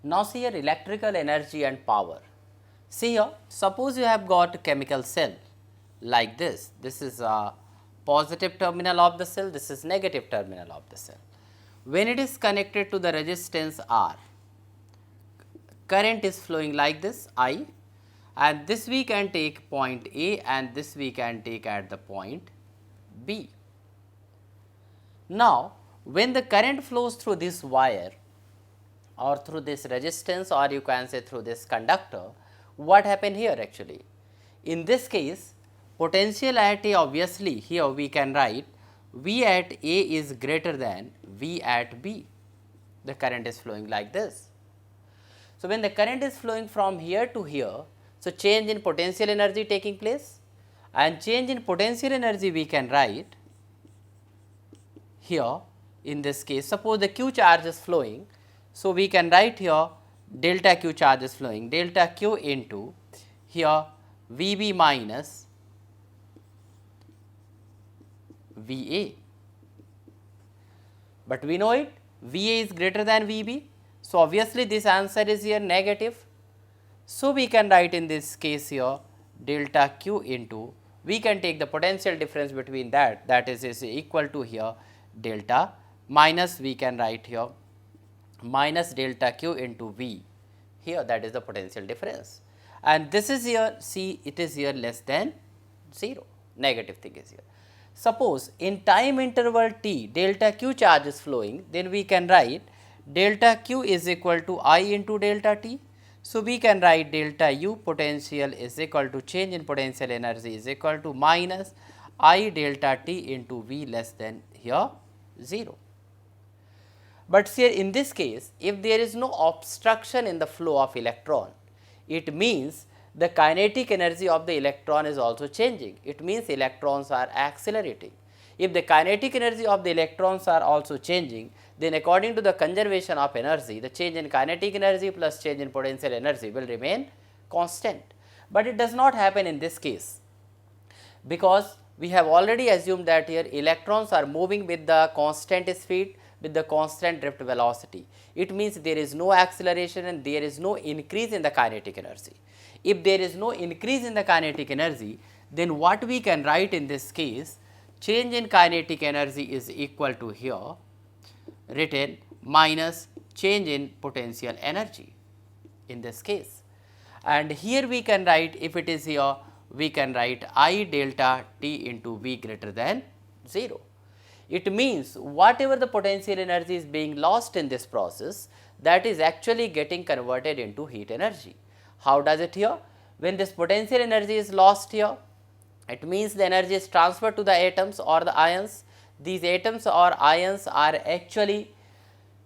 Now see here electrical energy and power. See here, suppose you have got a chemical cell like this. This is a positive terminal of the cell, this is negative terminal of the cell. When it is connected to the resistance R, current is flowing like this I, and this we can take point A and this we can take at the point B. Now, when the current flows through this wire or through this resistance, or you can say through this conductor, what happened here actually? In this case, potential at A, obviously here we can write V at A is greater than V at B. The current is flowing like this. So, when the current is flowing from here to here, so change in potential energy taking place, and change in potential energy we can write here in this case. Suppose the Q charge is flowing, so we can write here delta Q charge is flowing, delta Q into here VB minus VA, but we know it VA is greater than VB. So, obviously this answer is here negative. So, we can write in this case here delta Q into, we can take the potential difference between that is equal to here delta minus, we can write here minus delta Q into V, here that is the potential difference, and this is here, see it is here less than 0, negative thing is here. Suppose in time interval t delta Q charge is flowing, then we can write delta Q is equal to I into delta T. So, we can write delta U potential is equal to change in potential energy is equal to minus I delta T into V less than here 0. But here in this case, if there is no obstruction in the flow of electron, it means the kinetic energy of the electron is also changing. It means electrons are accelerating. If the kinetic energy of the electrons are also changing, then according to the conservation of energy, the change in kinetic energy plus change in potential energy will remain constant. But it does not happen in this case, because we have already assumed that here electrons are moving with the constant speed, with the constant drift velocity. It means there is no acceleration and there is no increase in the kinetic energy. If there is no increase in the kinetic energy, then what we can write in this case, change in kinetic energy is equal to here written minus change in potential energy in this case. And here we can write, if it is here, we can write I delta T into V greater than 0. It means whatever the potential energy is being lost in this process, that is actually getting converted into heat energy. How does it here? When this potential energy is lost here, it means the energy is transferred to the atoms or the ions. These atoms or ions are actually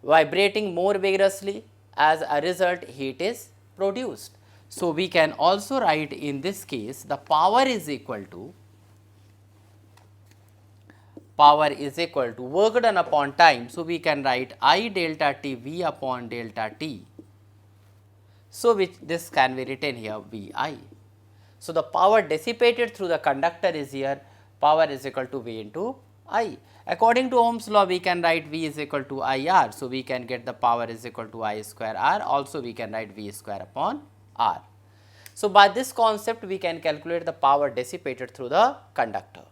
vibrating more vigorously, as a result heat is produced. So, we can also write in this case the power is equal to work done upon time. So, we can write I delta T V upon delta T. So, which this can be written here V I. So, the power dissipated through the conductor is here, power is equal to V into I. According to Ohm's law, we can write V is equal to I R. So, we can get the power is equal to I square R, also we can write V square upon R. So, by this concept we can calculate the power dissipated through the conductor.